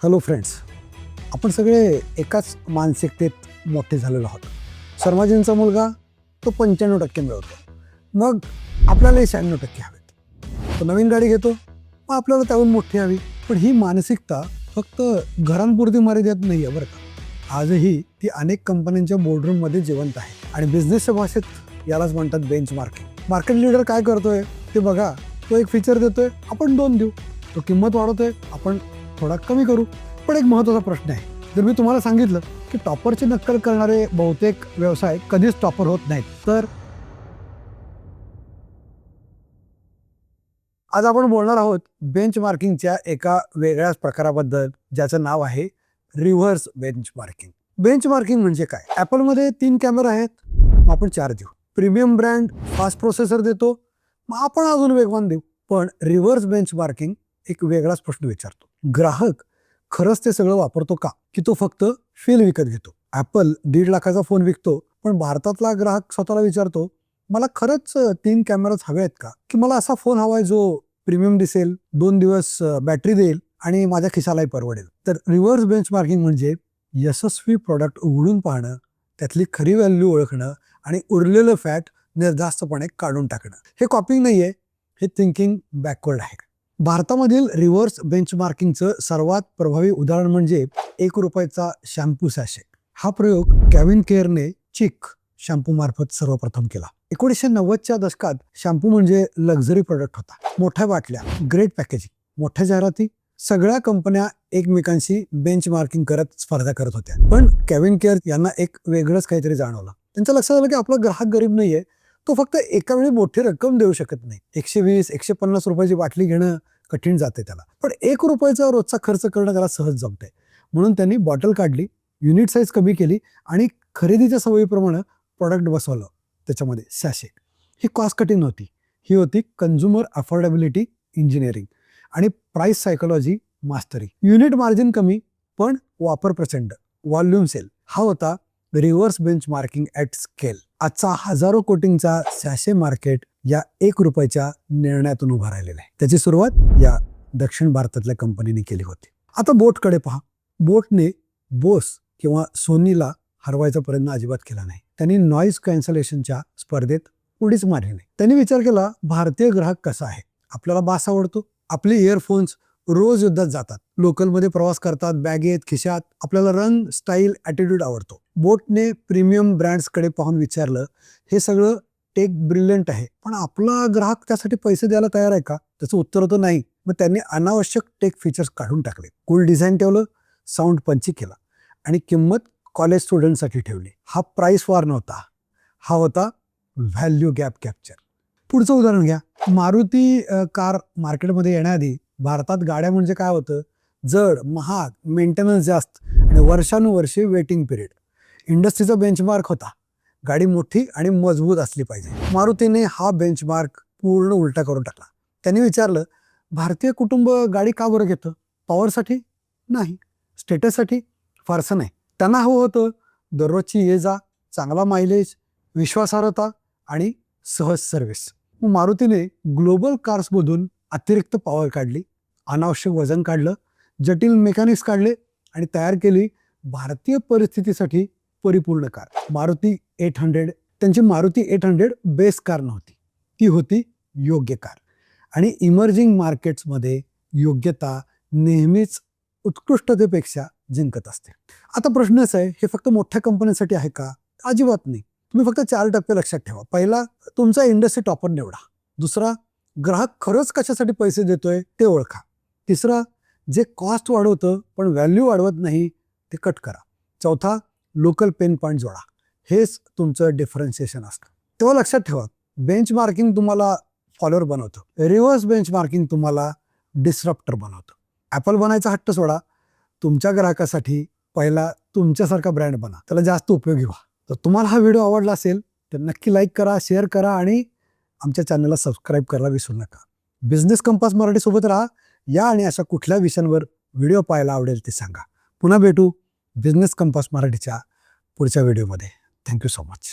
Hello friends, आपण सगळे एकाच मानसिकतेत मोठे झालेलो आहोत. शर्माजींचा मुलगा तो 95% मिळवतो, मग आपल्यालाही 96% हवेत. तो नवीन गाडी घेतो, मग आपल्याला त्याहून मोठी हवी. पण ही मानसिकता फक्त घरांपुरती मर्यादित नाही आहे बरं का. आजही ती अनेक कंपन्यांच्या बोर्डरूममध्ये जिवंत आहे. आणि बिझनेसच्या भाषेत यालाच म्हणतात बेंच मार्किंग. मार्केट लीडर काय करतोय ते बघा. तो एक फीचर देतोय, आपण 2 देऊ. तो किंमत वाढवतोय, आपण थोडा कमी करू. पण एक महत्त्वाचा प्रश्न आहे. जर मी तुम्हाला सांगितलं की टॉपरची नक्कल करणारे बहुतेक व्यवसाय कधीच टॉपर होत नाहीत, तर आज आपण बोलणार आहोत बेंच मार्किंगच्या एका वेगळ्याच प्रकाराबद्दल, ज्याचं नाव आहे reverse bench marking. Bench marking म्हणजे काय? ॲपलमध्ये 3 कॅमेरा आहेत, मग आपण 4 देऊ. प्रीमियम ब्रँड फास्ट प्रोसेसर देतो, मग आपण अजून वेगवान देऊ. पण रिव्हर्स बेंच मार्किंग एक वेगळाच प्रश्न विचारतो. ग्राहक खरंच ते सगळं वापरतो का, की तो फक्त फील विकत घेतो? ॲपल 1.5 लाखाचा फोन विकतो, पण भारतातला ग्राहक स्वतःला विचारतो, मला खरंच 3 कॅमेराच हवे आहेत का, की मला असा फोन हवाय जो प्रीमियम दिसेल, 2 दिवस बॅटरी देईल आणि माझ्या खिशालाही परवडेल. तर रिव्हर्स बेंच मार्किंग म्हणजे यशस्वी प्रॉडक्ट उघडून पाहणं, त्यातली खरी व्हॅल्यू ओळखणं आणि उरलेलं फॅट निर्धास्तपणे काढून टाकणं. हे कॉपिंग नाहीये, हे थिंकिंग बॅकवर्ड आहे. भारतामधील रिव्हर्स बेंचमार्किंगचं सर्वात प्रभावी उदाहरण म्हणजे ₹1 शॅम्पू सॅशे. हा प्रयोग कॅव्हिन केअरने चिक शॅम्पू मार्फत सर्वप्रथम केला. 1990च्या दशकात शॅम्पू म्हणजे लक्झरी प्रोडक्ट होता. मोठ्या बाटल्या, ग्रेट पॅकेजिंग, मोठ्या जाहिराती, सगळ्या कंपन्या एकमेकांशी बेंचमार्किंग करत स्पर्धा करत होत्या. पण कॅव्हिन केअर यांना एक वेगळंच काहीतरी जाणवलं. त्यांच्या लक्षात आलं की आपला ग्राहक गरीब नाहीये, तो फक्त एका वेळी मोठी रक्कम देऊ शकत नाही. 120-150 रुपयाची बाटली घेणं कठीण जाते त्याला. पण ₹1 रोजचा खर्च करणं त्याला सहज जमतंय. म्हणून त्यांनी बॉटल काढली, युनिट साईज कमी केली आणि खरेदीच्या सवयीप्रमाणे प्रॉडक्ट बसवलं त्याच्यामध्ये सॅशे. ही कॉस्ट कटिंग नव्हती, ही होती कन्झ्युमर अफोर्डेबिलिटी इंजिनिअरिंग आणि price psychology mastery. Unit margin कमी पण वापर प्रचंड, व्हॉल्यूम सेल. हा होता reverse bench marking at scale. आजचा हजारो कोटींचा सॅशे मार्केट या ₹1च्या निर्णयातून उभा राहिलेला आहे. त्याची सुरुवात या दक्षिण भारतातल्या कंपनीने केली होती. आता बोटकडे पहा. बोटने बोस किंवा सोनीला हरवायचा प्रयत्न अजिबात केला नाही. त्यांनी नॉईज कॅन्सलेशनच्या स्पर्धेत उडीच मारली नाही. त्यांनी विचार केला, भारतीय ग्राहक कसा आहे, आपल्याला बास आवडतो, आपले इयरफोन्स रोज युद्धात जातात, लोकलमध्ये प्रवास करतात, बॅगेत, खिशात, आपल्याला रंग, स्टाईल, ॲटिट्यूड आवडतो. बोटने प्रीमियम ब्रँड्सकडे पाहून विचारलं, हे सगळं टेक ब्रिलियंट आहे, पण आपला ग्राहक त्यासाठी पैसे द्यायला तयार आहे का? त्याचं उत्तर होतं नाही. मग त्यांनी अनावश्यक टेक फीचर्स काढून टाकले, कूल डिझाईन ठेवलं, साऊंड पंची केला आणि किंमत कॉलेज स्टुडंटसाठी ठेवली. हा प्राइस वॉर नव्हता, हा होता व्हॅल्यू गॅप कॅप्चर. पुढचं उदाहरण घ्या. मारुती कार मार्केटमध्ये येण्याआधी भारतात गाड्या म्हणजे काय होतं? जड, महाग, मेंटेनन्स जास्त आणि वर्षानुवर्षे वेटिंग पिरियड. इंडस्ट्रीचा बेंचमार्क होता, गाडी मोठी आणि मजबूत असली पाहिजे. मारुतीने हा बेंचमार्क पूर्ण उलटा करून टाकला. त्यांनी विचारलं, भारतीय कुटुंब गाडी का बरं घेतं? पॉवरसाठी नाही, स्टेटससाठी फारसं नाही. त्यांना हवं होतं दररोजची ये जा, चांगला मायलेज, विश्वासार्हता आणि सहज सर्व्हिस. मग मारुतीने ग्लोबल कार्समधून अतिरिक्त पॉवर काढली, अनावश्यक वजन काढलं, जटिल मेकॅनिक्स काढले आणि तयार केली भारतीय परिस्थितीसाठी परिपूर्ण कार, मारुती 800. त्यांची मारुती 800 बेस कार नव्हती, ती होती योग्य कार. आणि इमर्जिंग मार्केट्समध्ये योग्यता नेहमीच उत्कृष्टतेपेक्षा जिंकत असते. आता प्रश्न असा आहे, हे फक्त मोठ्या कंपन्यांसाठी आहे का? अजिबात नाही. तुम्ही फक्त 4 टप्पे लक्षात ठेवा. पहिला, तुमचा इंडस्ट्री टॉपर निवडा. दुसरा, ग्राहक खरंच कशासाठी पैसे देतोय ते ओळखा. तिसरा, जे कॉस्ट वाढवतं पण व्हॅल्यू वाढवत नाही ते कट करा. चौथा, लोकल पेन पॉईंट जोडा. हेच तुमचं डिफरन्शिएशन असतं. तेव्हा लक्षात ठेवा, बेंच मार्किंग तुम्हाला फॉलोअर बनवतं, रिव्हर्स बेंच मार्किंग तुम्हाला डिस्रप्टर बनवतं. ॲपल बनायचा हट्ट सोडा, तुमच्या ग्राहकासाठी पहिला तुमच्यासारखा ब्रँड बना, त्याला जास्त उपयोगी व्हा. तर तुम्हाला हा व्हिडिओ आवडला असेल तर नक्की लाईक करा, शेअर करा आणि आमच्या चॅनलला सबस्क्राईब करायला विसरू नका. बिझनेस कंपास मराठीसोबत राहा. या आणि अशा कुठल्या विषयांवर व्हिडिओ पाहायला आवडेल ते सांगा. पुन्हा भेटू बिझनेस कंपास मराठीच्या पुढच्या व्हिडिओमध्ये. Thank you so much.